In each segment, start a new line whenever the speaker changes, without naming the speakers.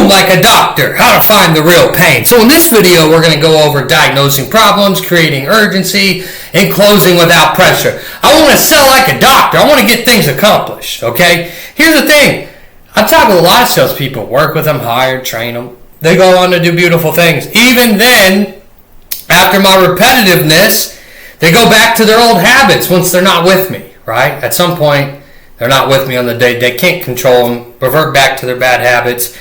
Boom, like a doctor, how to find the real pain. So in this video, we're going to go over diagnosing problems, creating urgency, and closing without pressure. I want to sell like a doctor. I want to get things accomplished, okay? Here's the thing. I've talked with a lot of salespeople, work with them, hire, train them. They go on to do beautiful things. Even then, after my repetitiveness, they go back to their old habits once they're not with me, right? At some point, they're not with me on the day. They can't control them, revert back to their bad habits.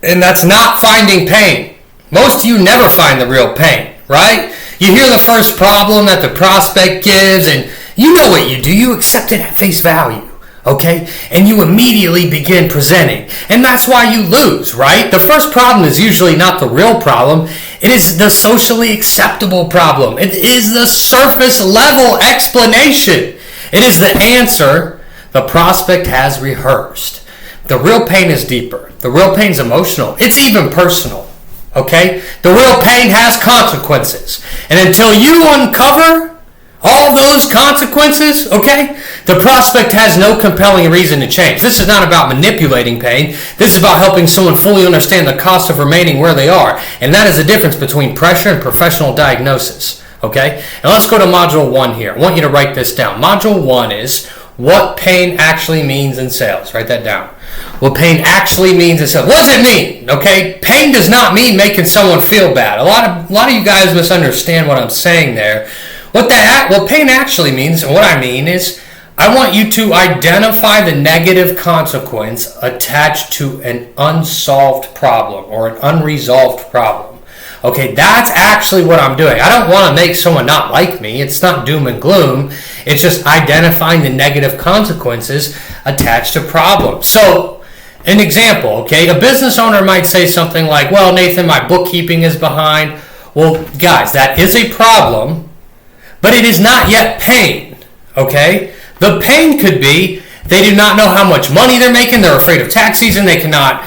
And that's not finding pain. Most of you never find the real pain, right? You hear the first problem that the prospect gives, and you know what you do. You accept it at face value, okay? And you immediately begin presenting. And that's why you lose, right? The first problem is usually not the real problem. It is the socially acceptable problem. It is the surface level explanation. It is the answer the prospect has rehearsed. The real pain is deeper. The real pain is emotional. It's even personal, okay? The real pain has consequences. And until you uncover all those consequences, okay, the prospect has no compelling reason to change. This is not about manipulating pain. This is about helping someone fully understand the cost of remaining where they are. And that is the difference between pressure and professional diagnosis, okay? And let's go to Module 1 here. I want you to write this down. Module 1 is what pain actually means in sales. Write that down. What pain actually means in sales. What does it mean? Okay, pain does not mean making someone feel bad. A lot of you guys misunderstand what I'm saying there. What pain actually means, and what I mean is, I want you to identify the negative consequence attached to an unsolved problem or an unresolved problem. Okay, that's actually what I'm doing. I don't want to make someone not like me. It's not doom and gloom. It's just identifying the negative consequences attached to problems. So, an example, okay, a business owner might say something like, well, Nathan, my bookkeeping is behind. Well, guys, that is a problem, but it is not yet pain, okay? The pain could be they do not know how much money they're making. They're afraid of tax season. They cannot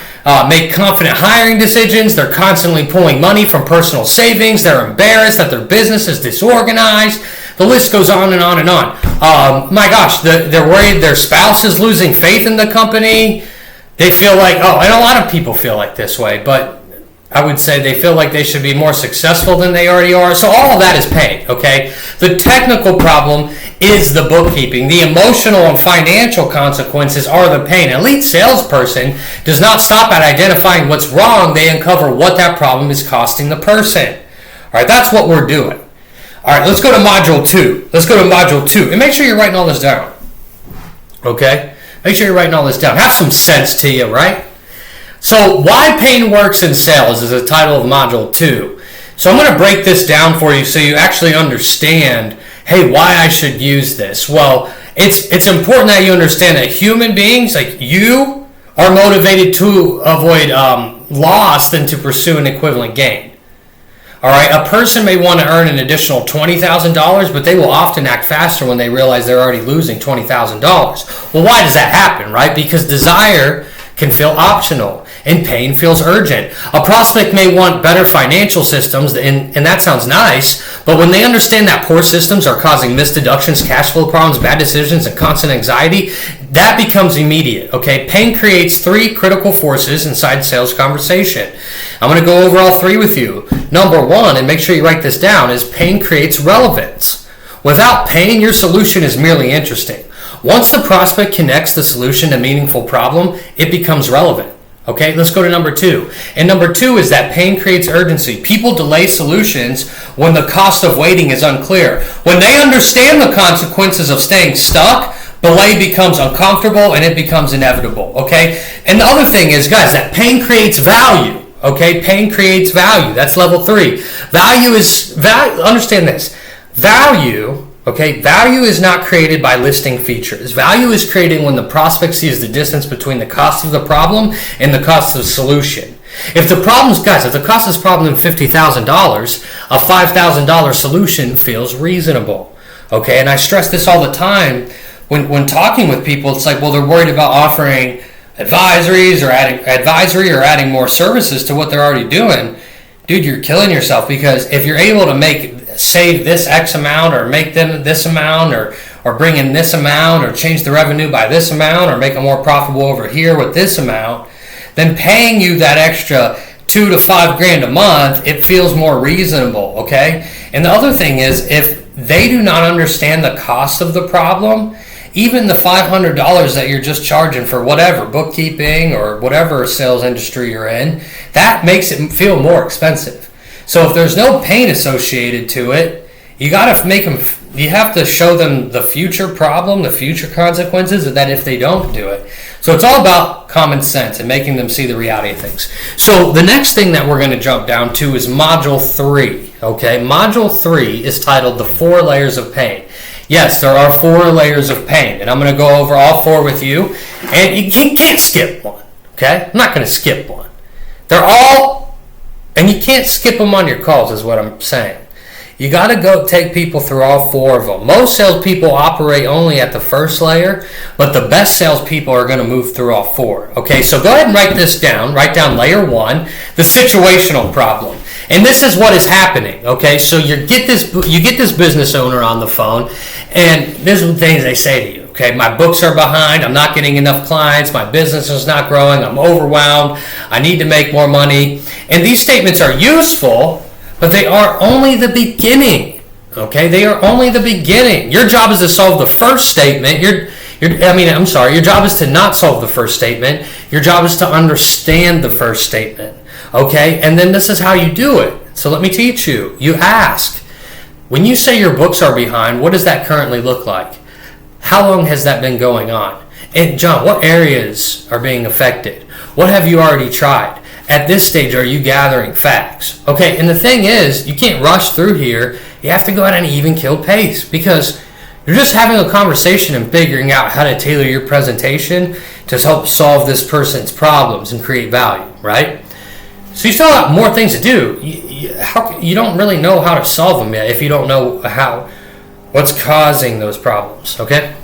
make confident hiring decisions. They're constantly pulling money from personal savings. They're embarrassed that their business is disorganized. The list goes on and on and on. My gosh, they're worried their spouse is losing faith in the company. They feel like, and a lot of people feel like this way, but I would say they feel like they should be more successful than they already are. So all of that is pain, okay? The technical problem is the bookkeeping. The emotional and financial consequences are the pain. An elite salesperson does not stop at identifying what's wrong. They uncover what that problem is costing the person. All right, that's what we're doing. All right, let's go to Module 2. Let's go to Module 2. And make sure you're writing all this down, okay? Make sure you're writing all this down. Have some sense to you, right? So, Why Pain Works in Sales is the title of Module 2. So I'm going to break this down for you so you actually understand, hey, why I should use this. Well, it's important that you understand that human beings, like you, are motivated to avoid loss than to pursue an equivalent gain. All right, a person may want to earn an additional $20,000, but they will often act faster when they realize they're already losing $20,000. Well, why does that happen, right? Because desire can feel optional and pain feels urgent. A prospect may want better financial systems, and that sounds nice, but when they understand that poor systems are causing missed deductions, cash flow problems, bad decisions, and constant anxiety, that becomes immediate, okay? Pain creates 3 critical forces inside sales conversation. I'm going to go over all 3 with you. Number 1, and make sure you write this down, is pain creates relevance. Without pain, your solution is merely interesting. Once the prospect connects the solution to a meaningful problem, it becomes relevant. Okay, let's go to number 2. And number 2 is that pain creates urgency. People delay solutions when the cost of waiting is unclear. When they understand the consequences of staying stuck, delay becomes uncomfortable and it becomes inevitable. Okay, and the other thing is, guys, that pain creates value. Okay, pain creates value. That's level 3. Value is value. Understand this. Value is not created by listing features. Value is created when the prospect sees the distance between the cost of the problem and the cost of the solution. If the cost of this problem is $50,000, a $5,000 solution feels reasonable. Okay, and I stress this all the time when talking with people. It's like, well, they're worried about offering advisory or adding more services to what they're already doing. Dude, you're killing yourself, because if you're able to save this X amount, or make them this amount, or bring in this amount, or change the revenue by this amount, or make it more profitable over here with this amount, then paying you that extra $2 to $5 grand a month, it feels more reasonable, okay? And the other thing is, if they do not understand the cost of the problem, even the $500 that you're just charging for whatever, bookkeeping or whatever sales industry you're in, that makes it feel more expensive. So if there's no pain associated to it, you have to show them the future problem, the future consequences of that if they don't do it. So it's all about common sense and making them see the reality of things. So the next thing that we're going to jump down to is Module 3. Okay, Module 3 is titled The 4 Layers of Pain. Yes, there are 4 layers of pain, and I'm going to go over all 4 with you. And you can't skip one, okay? I'm not going to skip one. They're all, and you can't skip them on your calls is what I'm saying. You got to go take people through all 4 of them. Most salespeople operate only at the first layer, but the best salespeople are going to move through all 4. Okay, so go ahead and write this down. Write down layer 1, the situational problem. And this is what is happening, okay? So you get this business owner on the phone, and these are the things they say to you, okay? My books are behind, I'm not getting enough clients, my business is not growing, I'm overwhelmed, I need to make more money. And these statements are useful, but they are only the beginning, okay? They are only the beginning. Your job is to solve the first statement. Your job is to not solve the first statement. Your job is to understand the first statement. Okay, and then this is how you do it. So let me teach you. You ask, when you say your books are behind, what does that currently look like? How long has that been going on? And John, what areas are being affected? What have you already tried? At this stage, are you gathering facts? Okay, and the thing is, you can't rush through here. You have to go at an even-keeled pace because you're just having a conversation and figuring out how to tailor your presentation to help solve this person's problems and create value, right? So you still have more things to do. You don't really know how to solve them yet if you don't know what's causing those problems, okay?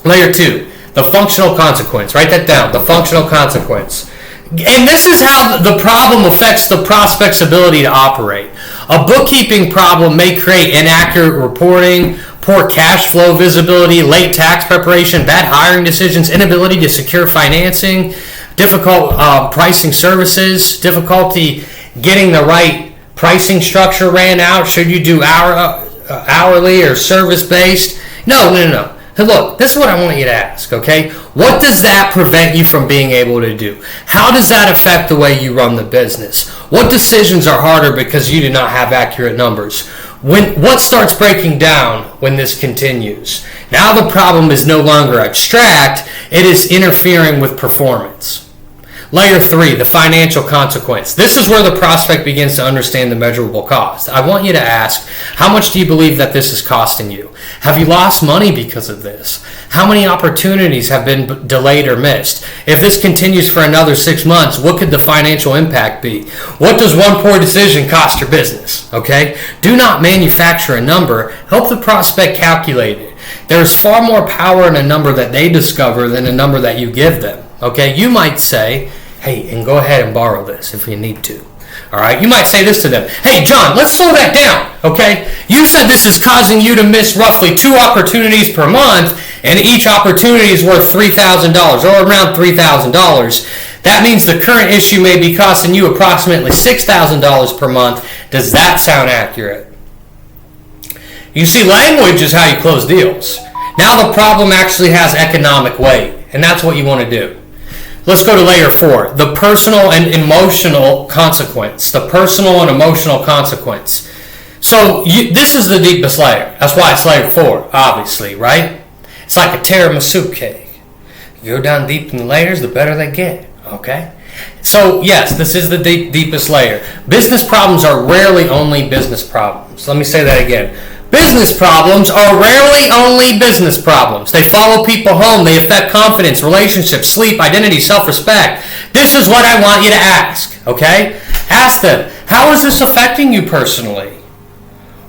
Layer 2, the functional consequence. Write that down, the functional consequence. And this is how the problem affects the prospect's ability to operate. A bookkeeping problem may create inaccurate reporting, poor cash flow visibility, late tax preparation, bad hiring decisions, inability to secure financing, difficult pricing services, difficulty getting the right pricing structure ran out. Should you do hourly or service-based? No. Look, this is what I want you to ask, okay? What does that prevent you from being able to do? How does that affect the way you run the business? What decisions are harder because you do not have accurate numbers? What starts breaking down when this continues? Now the problem is no longer abstract, it is interfering with performance. Layer 3, the financial consequence. This is where the prospect begins to understand the measurable cost. I want you to ask, how much do you believe that this is costing you? Have you lost money because of this? How many opportunities have been delayed or missed? If this continues for another 6 months, what could the financial impact be? What does one poor decision cost your business? Okay? Do not manufacture a number. Help the prospect calculate it. There's far more power in a number that they discover than a number that you give them. Okay? You might say, hey, and go ahead and borrow this if you need to. All right? You might say this to them. Hey, John, let's slow that down. Okay? You said this is causing you to miss roughly 2 opportunities per month, and each opportunity is worth $3,000 or around $3,000. That means the current issue may be costing you approximately $6,000 per month. Does that sound accurate? You see, language is how you close deals. Now the problem actually has economic weight, and that's what you want to do. Let's go to layer 4, the personal and emotional consequence. The personal and emotional consequence. So this is the deepest layer. That's why it's layer 4, obviously, right? It's like a tiramisu cake. You go down deep in the layers, the better they get, okay? So yes, this is the deepest layer. Business problems are rarely only business problems. Let me say that again. Business problems are rarely only business problems. They follow people home. They affect confidence, relationships, sleep, identity, self-respect. This is what I want you to ask, okay? Ask them, how is this affecting you personally?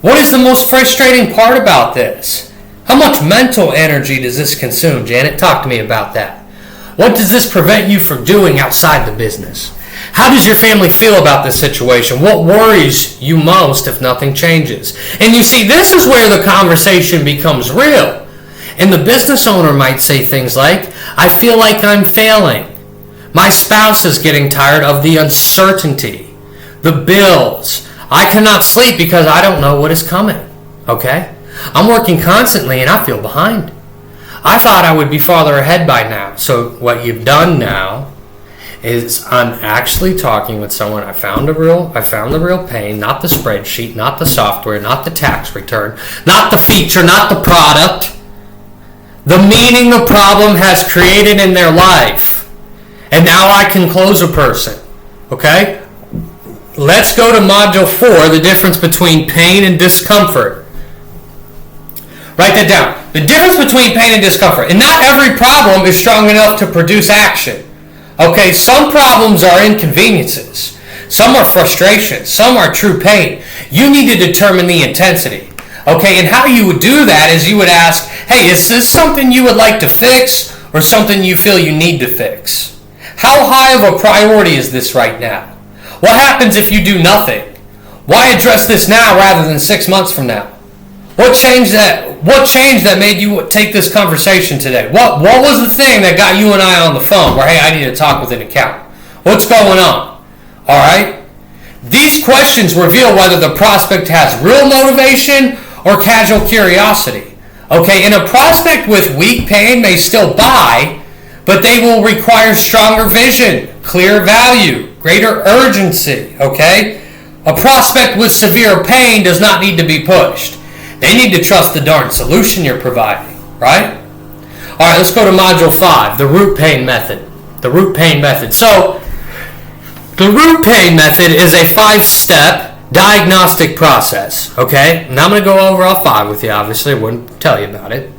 What is the most frustrating part about this? How much mental energy does this consume, Janet? Talk to me about that. What does this prevent you from doing outside the business? How does your family feel about this situation? What worries you most if nothing changes? And you see, this is where the conversation becomes real. And the business owner might say things like, I feel like I'm failing. My spouse is getting tired of the uncertainty, the bills. I cannot sleep because I don't know what is coming. Okay? I'm working constantly and I feel behind. I thought I would be farther ahead by now. So what you've done now is I'm actually talking with someone. I found the real pain, not the spreadsheet, not the software, not the tax return, not the feature, not the product. The meaning the problem has created in their life. And now I can close a person. Okay? Let's go to module 4, the difference between pain and discomfort. Write that down. The difference between pain and discomfort. And not every problem is strong enough to produce action. Okay, some problems are inconveniences. Some are frustrations. Some are true pain. You need to determine the intensity. Okay, and how you would do that is you would ask, hey, is this something you would like to fix or something you feel you need to fix? How high of a priority is this right now? What happens if you do nothing? Why address this now rather than 6 months from now? What changed that made you take this conversation today? What was the thing that got you and I on the phone where, hey, I need to talk with an accountant? What's going on? All right? These questions reveal whether the prospect has real motivation or casual curiosity. Okay, and a prospect with weak pain may still buy, but they will require stronger vision, clear value, greater urgency. Okay? A prospect with severe pain does not need to be pushed. They need to trust the darn solution you're providing, right? All right, let's go to module 5, the root pain method. The root pain method. So, the root pain method is a 5-step diagnostic process, okay? Now I'm going to go over all 5 with you, obviously. I wouldn't tell you about it.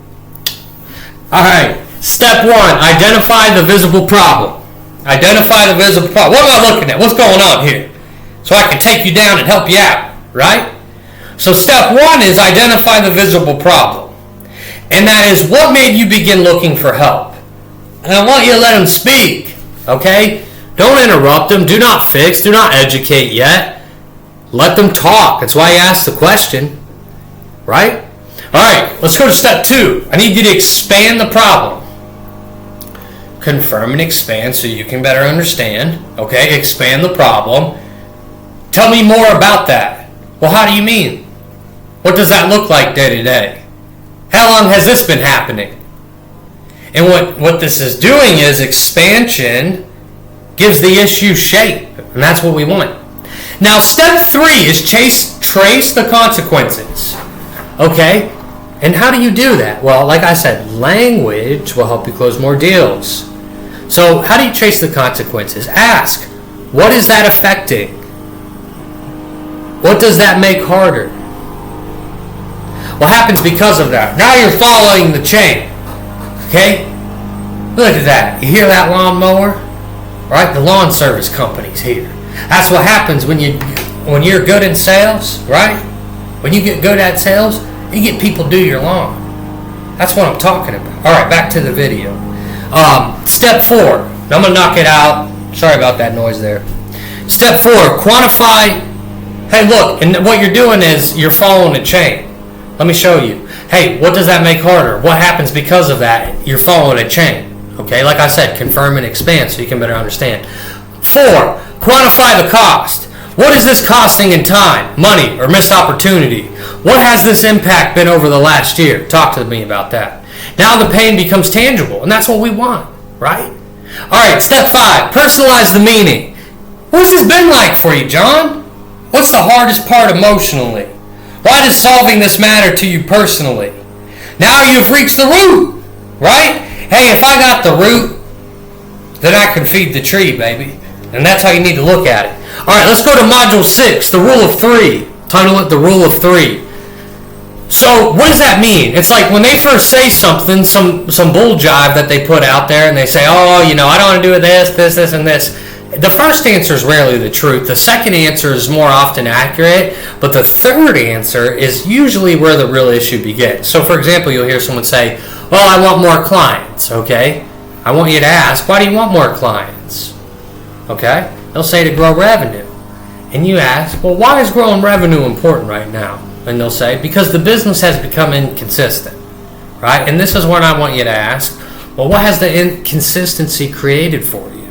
All right, step 1, identify the visible problem. Identify the visible problem. What am I looking at? What's going on here? So I can take you down and help you out, right? So step 1 is identify the visible problem. And that is what made you begin looking for help. And I want you to let them speak, okay? Don't interrupt them. Do not fix. Do not educate yet. Let them talk. That's why you ask the question, right? All right, let's go to step 2. I need you to expand the problem. Confirm and expand so you can better understand, okay? Expand the problem. Tell me more about that. Well, how do you mean? What does that look like day to day? How long has this been happening? And what this is doing is expansion gives the issue shape. And that's what we want. Now, step 3 is trace the consequences. Okay? And how do you do that? Well, like I said, language will help you close more deals. So how do you trace the consequences? Ask, what is that affecting? What does that make harder? What happens because of that? Now you're following the chain. Okay? Look at that. You hear that lawnmower? Right? The lawn service company's here. That's what happens when you're good in sales, right? When you get good at sales, you get people do your lawn. That's what I'm talking about. All right, back to the video. Step 4. I'm going to knock it out. Sorry about that noise there. Step 4. Quantify. Hey, look, and what you're doing is you're following a chain. Let me show you. Hey, what does that make harder? What happens because of that? You're following a chain. Okay, like I said, confirm and expand so you can better understand. 4. Quantify the cost. What is this costing in time, money, or missed opportunity? What has this impact been over the last year? Talk to me about that. Now the pain becomes tangible, and that's what we want, right? All right, step 5. Personalize the meaning. What's this been like for you, John? What's the hardest part emotionally? Why does solving this matter to you personally? Now you've reached the root, right? Hey, if I got the root, then I can feed the tree, baby. And that's how you need to look at it. All right, let's go to module 6, the rule of 3. Title it the rule of 3. So what does that mean? It's like when they first say something, some bull jive that they put out there, and they say, oh, I don't want to do this, and this. The first answer is rarely the truth. The second answer is more often accurate, but the third answer is usually where the real issue begins. So, for example, you'll hear someone say, well, I want more clients, okay? I want you to ask, why do you want more clients? Okay? They'll say to grow revenue. And you ask, well, why is growing revenue important right now? And they'll say, because the business has become inconsistent, right? And this is when I want you to ask, well, what has the inconsistency created for you?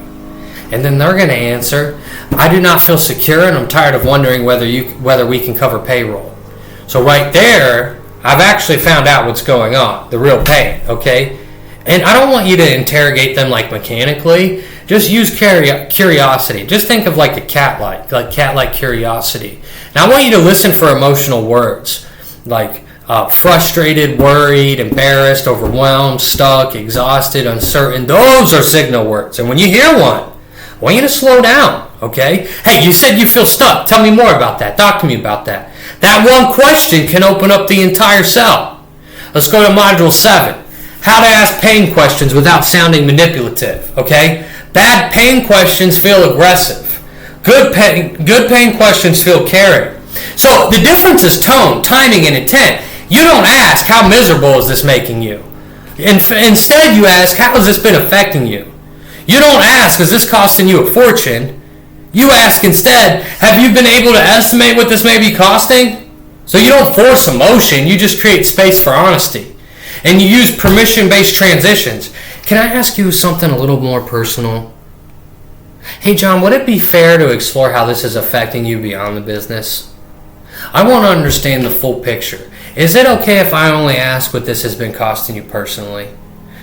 And then they're going to answer, I do not feel secure and I'm tired of wondering whether we can cover payroll. So right there, I've actually found out what's going on, the real pain, okay? And I don't want you to interrogate them like mechanically. Just use curiosity. Just think of like a cat-like curiosity. Now I want you to listen for emotional words like frustrated, worried, embarrassed, overwhelmed, stuck, exhausted, uncertain. Those are signal words. And when you hear one, I want you to slow down, okay? Hey, you said you feel stuck. Tell me more about that. Talk to me about that. That one question can open up the entire cell. Let's go to Module 7. How to ask pain questions without sounding manipulative, okay? Bad pain questions feel aggressive. Good pain questions feel caring. So the difference is tone, timing, and intent. You don't ask, how miserable is this making you? Instead, you ask, how has this been affecting you? You don't ask, is this costing you a fortune? You ask instead, have you been able to estimate what this may be costing? So you don't force emotion, you just create space for honesty. And you use permission-based transitions. Can I ask you something a little more personal? Hey John, would it be fair to explore how this is affecting you beyond the business? I want to understand the full picture. Is it okay if I only ask what this has been costing you personally?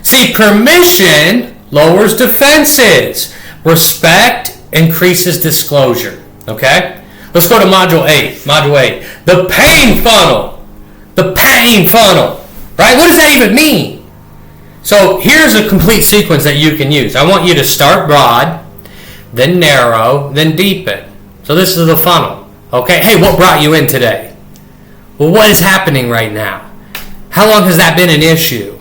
See, permission lowers defenses. Respect increases disclosure. Okay? Let's go to Module 8. Module 8. The pain funnel. The pain funnel. Right? What does that even mean? So here's a complete sequence that you can use. I want you to start broad, then narrow, then deepen. So this is the funnel. Okay? Hey, what brought you in today? Well, what is happening right now? How long has that been an issue?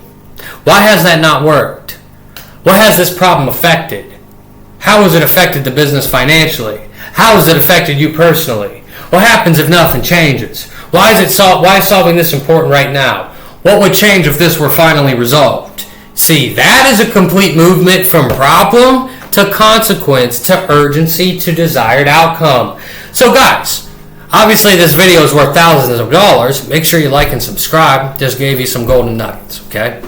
Why has that not worked? What has this problem affected? How has it affected the business financially? How has it affected you personally? What happens if nothing changes? Why is solving this important right now? What would change if this were finally resolved? See, that is a complete movement from problem to consequence to urgency to desired outcome. So guys, obviously this video is worth thousands of dollars. Make sure you like and subscribe. Just gave you some golden nuggets, okay?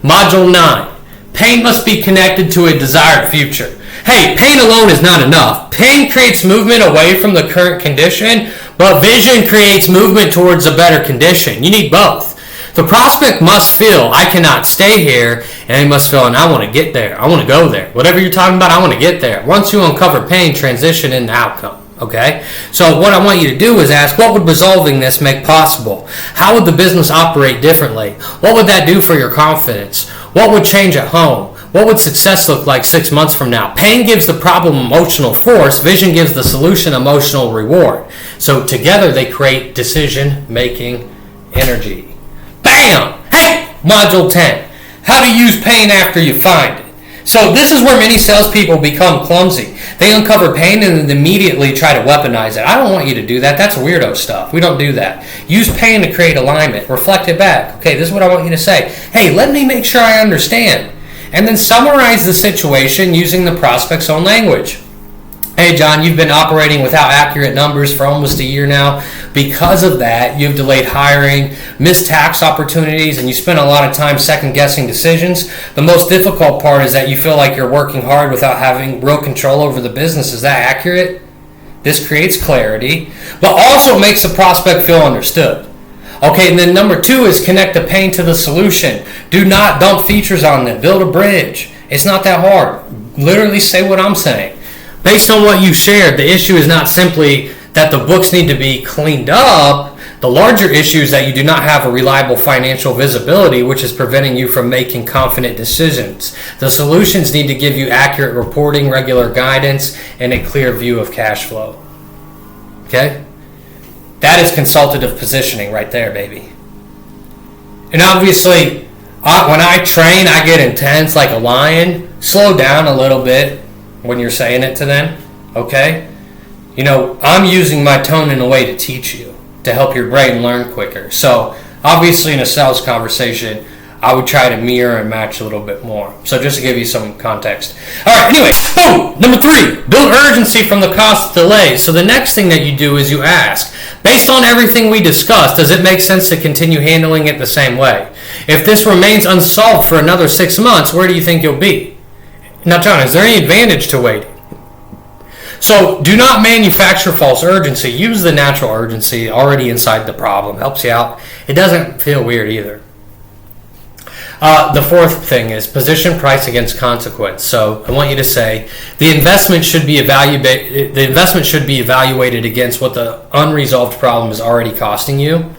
Module 9. Pain must be connected to a desired future. Hey, pain alone is not enough. Pain creates movement away from the current condition, but vision creates movement towards a better condition. You need both. The prospect must feel, I cannot stay here, and they must feel, and I want to get there. I want to go there. Whatever you're talking about, I want to get there. Once you uncover pain, transition into outcome. Okay? So what I want you to do is ask, what would resolving this make possible? How would the business operate differently? What would that do for your confidence? What would change at home? What would success look like 6 months from now? Pain gives the problem emotional force. Vision gives the solution emotional reward. So together they create decision-making energy. Bam! Hey! Module 10. How to use pain after you find it. So this is where many salespeople become clumsy. They uncover pain and then immediately try to weaponize it. I don't want you to do that. That's weirdo stuff. We don't do that. Use pain to create alignment. Reflect it back. Okay, this is what I want you to say. Hey, let me make sure I understand. And then summarize the situation using the prospect's own language. Hey John, you've been operating without accurate numbers for almost a year now. Because of that, you've delayed hiring, missed tax opportunities, and you spent a lot of time second-guessing decisions. The most difficult part is that you feel like you're working hard without having real control over the business. Is that accurate? This creates clarity, but also makes the prospect feel understood. Okay, and then number 2 is connect the pain to the solution. Do not dump features on them. Build a bridge. It's not that hard. Literally say what I'm saying. Based on what you shared, the issue is not simply that the books need to be cleaned up. The larger issue is that you do not have a reliable financial visibility, which is preventing you from making confident decisions. The solutions need to give you accurate reporting, regular guidance, and a clear view of cash flow. Okay? That is consultative positioning right there, baby. And obviously, when I train, I get intense like a lion. Slow down a little bit when you're saying it to them, okay? You know, I'm using my tone in a way to teach you, to help your brain learn quicker. So, obviously in a sales conversation, I would try to mirror and match a little bit more. So just to give you some context. All right, anyway, boom! Number 3, build urgency from the cost of delay. So the next thing that you do is you ask, based on everything we discussed, does it make sense to continue handling it the same way? If this remains unsolved for another 6 months, where do you think you'll be? Now, John, is there any advantage to waiting? So do not manufacture false urgency. Use the natural urgency already inside the problem. Helps you out. It doesn't feel weird either. The fourth thing is position price against consequence. So I want you to say the investment should be evaluated against what the unresolved problem is already costing you.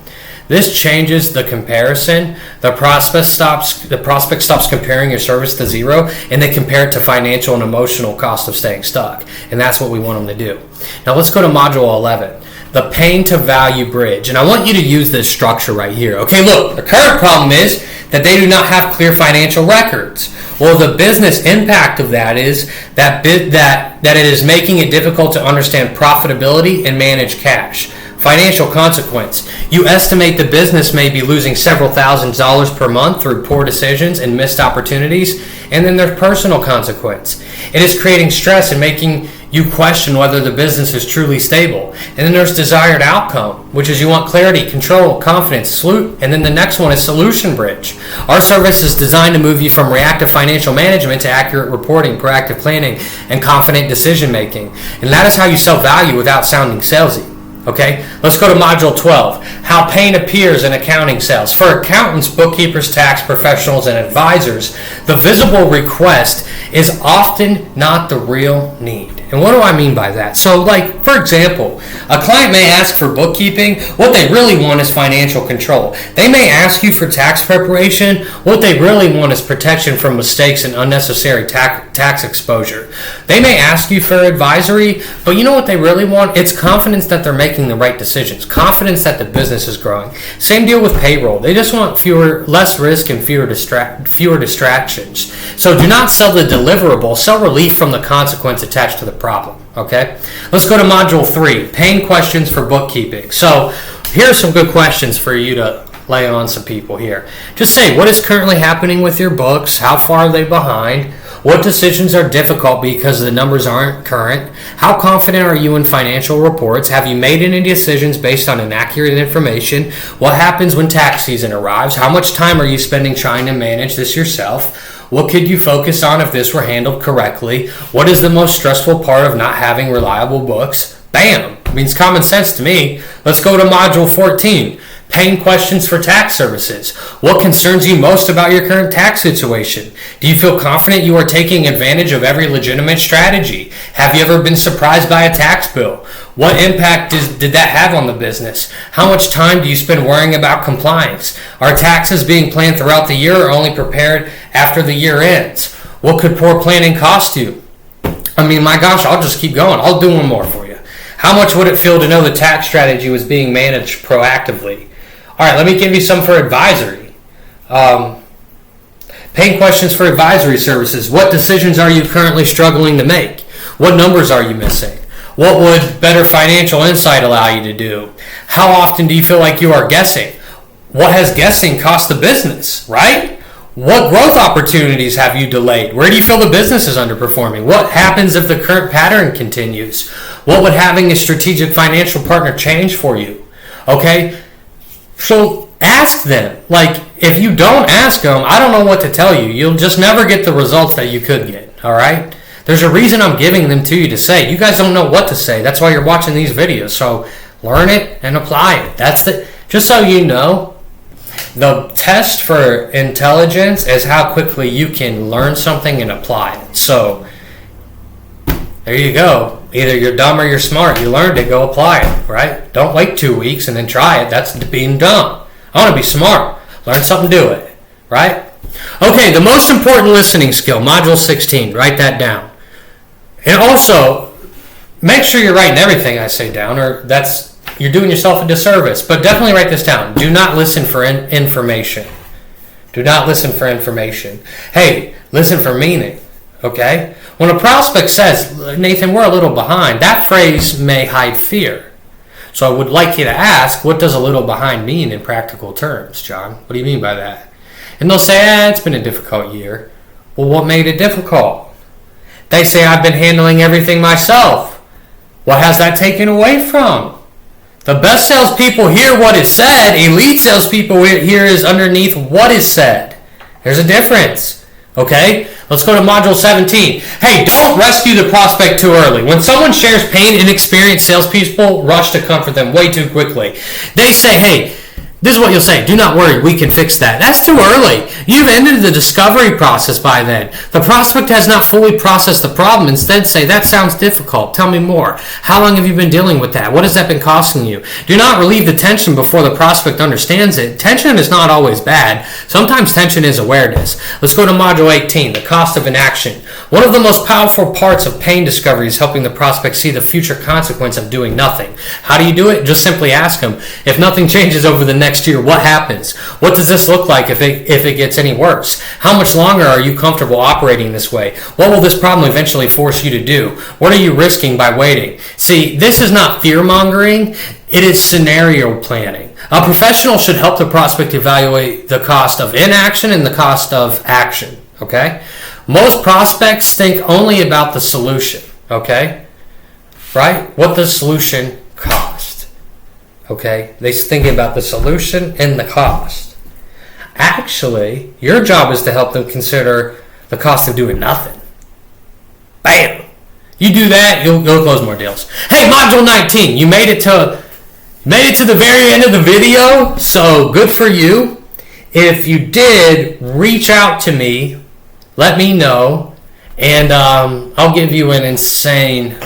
This changes the comparison. The prospect stops comparing your service to zero, and they compare it to financial and emotional cost of staying stuck. And that's what we want them to do. Now let's go to Module 11. The pain to value bridge. And I want you to use this structure right here. Okay, look, the current problem is that they do not have clear financial records. Well, the business impact of that is that it is making it difficult to understand profitability and manage cash. Financial consequence. You estimate the business may be losing several $1,000s per month through poor decisions and missed opportunities. And then there's personal consequence. It is creating stress and making you question whether the business is truly stable. And then there's desired outcome, which is you want clarity, control, confidence, and then the next one is solution bridge. Our service is designed to move you from reactive financial management to accurate reporting, proactive planning, and confident decision making. And that is how you sell value without sounding salesy. Okay, let's go to Module 12. How pain appears in accounting sales. For accountants, bookkeepers, tax professionals, and advisors, the visible request is often not the real need. And what do I mean by that? So, like, for example, a client may ask for bookkeeping. What they really want is financial control. They may ask you for tax preparation. What they really want is protection from mistakes and unnecessary tax exposure. They may ask you for advisory, but you know what they really want? It's confidence that they're making the right decisions, confidence that the business is growing. Same deal with payroll. They just want less risk and fewer distractions. So do not sell the deliverable, sell relief from the consequence attached to the problem. Okay, let's go to Module 3, pain questions for bookkeeping. So here are some good questions for you to lay on some people here. Just say, what is currently happening with your books? How far are they behind? What decisions are difficult because the numbers aren't current? How confident are you in financial reports? Have you made any decisions based on inaccurate information? What happens when tax season arrives? How much time are you spending trying to manage this yourself? What could you focus on if this were handled correctly? What is the most stressful part of not having reliable books? Bam! Means common sense to me. Let's go to Module 14. Pain questions for tax services. What concerns you most about your current tax situation? Do you feel confident you are taking advantage of every legitimate strategy? Have you ever been surprised by a tax bill? What impact did that have on the business? How much time do you spend worrying about compliance? Are taxes being planned throughout the year or only prepared after the year ends? What could poor planning cost you? I mean, my gosh, I'll just keep going. I'll do one more for you. How much would it feel to know the tax strategy was being managed proactively? All right, let me give you some for advisory. Pain questions for advisory services. What decisions are you currently struggling to make? What numbers are you missing? What would better financial insight allow you to do? How often do you feel like you are guessing? What has guessing cost the business, right? What growth opportunities have you delayed? Where do you feel the business is underperforming? What happens if the current pattern continues? What would having a strategic financial partner change for you? Okay? So ask them. Like, if you don't ask them, I don't know what to tell you. You'll just never get the results that you could get. All right? There's a reason I'm giving them to you to say. You guys don't know what to say. That's why you're watching these videos. So learn it and apply it. Just so you know, the test for intelligence is how quickly you can learn something and apply it. So there you go. Either you're dumb or you're smart. You learned it, go apply it, right? Don't wait 2 weeks and then try it. That's being dumb. I want to be smart. Learn something, do it, right? Okay, the most important listening skill, Module 16. Write that down. And also, make sure you're writing everything I say down, or you're doing yourself a disservice. But definitely write this down. Do not listen for information. Do not listen for information. Hey, listen for meaning. Okay? When a prospect says, Nathan, we're a little behind, that phrase may hide fear. So I would like you to ask, what does a little behind mean in practical terms, John? What do you mean by that? And they'll say, it's been a difficult year. Well, what made it difficult? They say, I've been handling everything myself. What has that taken away from? The best salespeople hear what is said. Elite salespeople hear is underneath what is said. There's a difference. Okay, let's go to module 17. Hey, don't rescue the prospect too early. When someone shares pain, inexperienced salespeople rush to comfort them way too quickly. They say, hey, this is what you'll say. Do not worry, we can fix that. That's too early. You've ended the discovery process by then. The prospect has not fully processed the problem. Instead, say, that sounds difficult. Tell me more. How long have you been dealing with that? What has that been costing you? Do not relieve the tension before the prospect understands it. Tension is not always bad. Sometimes tension is awareness. Let's go to module 18, the cost of inaction. One of the most powerful parts of pain discovery is helping the prospect see the future consequence of doing nothing. How do you do it? Just simply ask them, if nothing changes over the next year, what happens? What does this look like if it gets any worse? How much longer are you comfortable operating this way? What will this problem eventually force you to do? What are you risking by waiting? See, this is not fear-mongering. It is scenario planning. A professional should help the prospect evaluate the cost of inaction and the cost of action. Okay? Most prospects think only about the solution. Okay? Right? What does solution cost? Okay? They're thinking about the solution and the cost. Actually, your job is to help them consider the cost of doing nothing. Bam! You do that, you'll close more deals. Hey, module 19, you made it to the very end of the video, so good for you. If you did, reach out to me, let me know, and I'll give you an insane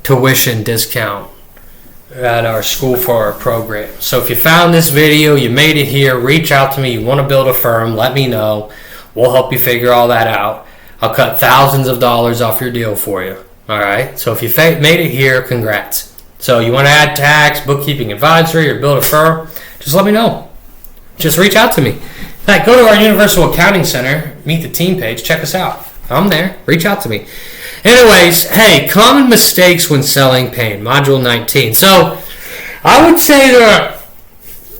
tuition discount at our School for Our program. So if you found this video, you made it here, reach out to me, you want to build a firm, let me know. We'll help you figure all that out. I'll cut thousands of dollars off your deal for you. All right? So if you made it here, congrats. So you want to add tax, bookkeeping advisory, or build a firm, just let me know. Just reach out to me. In fact, go to our Universal Accounting Center, meet the team page, check us out. I'm there. Reach out to me. Anyways, hey, common mistakes when selling pain, module 19. So I would say that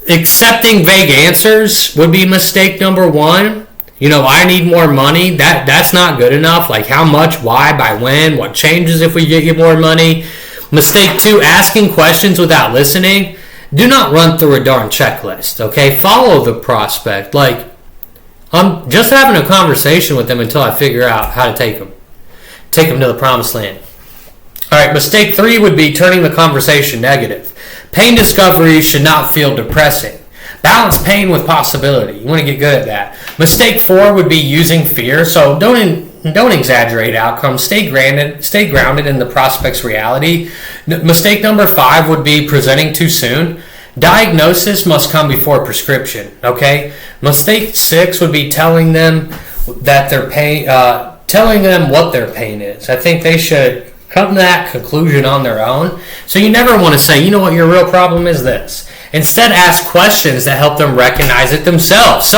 accepting vague answers would be mistake number one. You know, I need more money. That's not good enough. Like how much, why, by when, what changes if we get you more money. Mistake two, asking questions without listening. Do not run through a darn checklist, okay? Follow the prospect. Like, I'm just having a conversation with them until I figure out how to take them to the promised land. All right, mistake three would be turning the conversation negative. Pain discovery should not feel depressing. Balance pain with possibility. You want to get good at that. Mistake four would be using fear. So don't exaggerate outcomes. Stay grounded in the prospect's reality. Mistake number five would be presenting too soon. Diagnosis must come before prescription. Okay. Mistake six would be telling them that their pain, telling them what their pain is. I think they should come to that conclusion on their own. So you never want to say, you know what, your real problem is this. Instead, ask questions that help them recognize it themselves.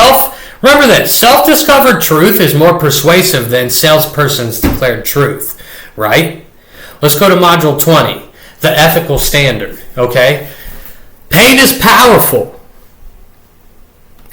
Remember this, self-discovered truth is more persuasive than salesperson's declared truth, right? Let's go to module 20, the ethical standard, okay? Pain is powerful,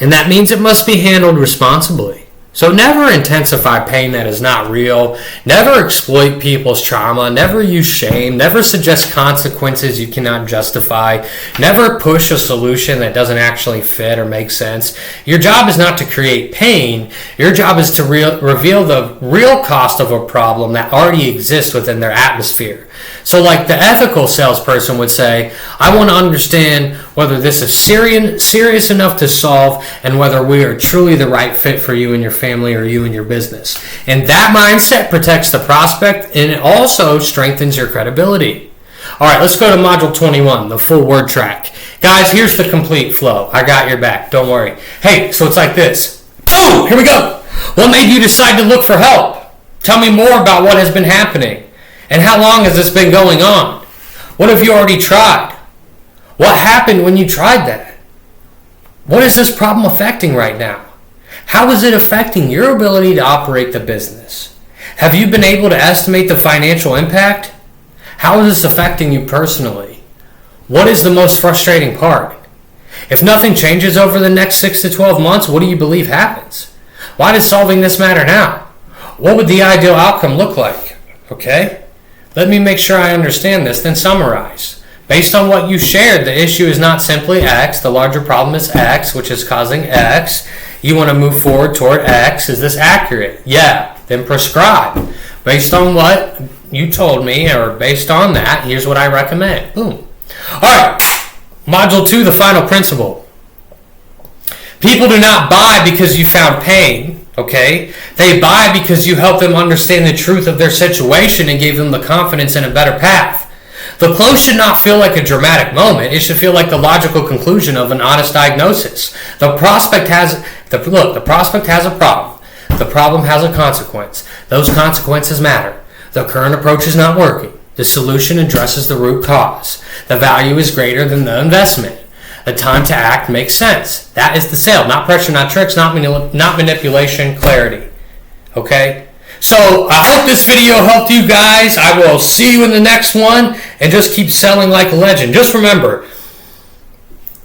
and that means it must be handled responsibly. So never intensify pain that is not real. Never exploit people's trauma. Never use shame. Never suggest consequences you cannot justify. Never push a solution that doesn't actually fit or make sense. Your job is not to create pain. Your job is to reveal the real cost of a problem that already exists within their atmosphere. So like the ethical salesperson would say, I want to understand whether this is serious enough to solve and whether we are truly the right fit for you and your family or you and your business. And that mindset protects the prospect and it also strengthens your credibility. All right, let's go to module 21, the full word track. Guys, here's the complete flow. I got your back. Don't worry. Hey, so it's like this. Boom! Here we go. What made you decide to look for help? Tell me more about what has been happening. And how long has this been going on? What have you already tried? What happened when you tried that? What is this problem affecting right now? How is it affecting your ability to operate the business? Have you been able to estimate the financial impact? How is this affecting you personally? What is the most frustrating part? If nothing changes over the next 6 to 12 months, what do you believe happens? Why does solving this matter now? What would the ideal outcome look like? Okay? Let me make sure I understand this, then summarize. Based on what you shared, the issue is not simply X. The larger problem is X, which is causing X. You want to move forward toward X. Is this accurate? Yeah. Then prescribe. Based on what you told me, or based on that, here's what I recommend. Boom. All right. Module 2, the final principle. People do not buy because you found pain, okay? They buy because you help them understand the truth of their situation and gave them the confidence in a better path. The close should not feel like a dramatic moment. It should feel like the logical conclusion of an honest diagnosis. The prospect has a problem. The problem has a consequence. Those consequences matter. The current approach is not working. The solution addresses the root cause. The value is greater than the investment. The time to act makes sense. That is the sale. Not pressure, not tricks, not manipulation, clarity. Okay? So I hope this video helped you guys. I will see you in the next one, and just keep selling like a legend. Just remember,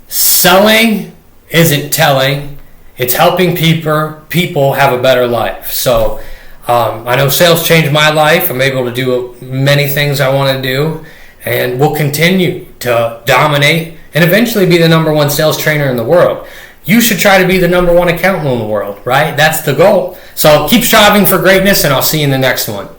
selling isn't telling. It's helping people have a better life. So I know sales changed my life. I'm able to do many things I want to do, and will continue to dominate and eventually be the number one sales trainer in the world. You should try to be the number one accountant in the world, right? That's the goal. So keep striving for greatness, and I'll see you in the next one.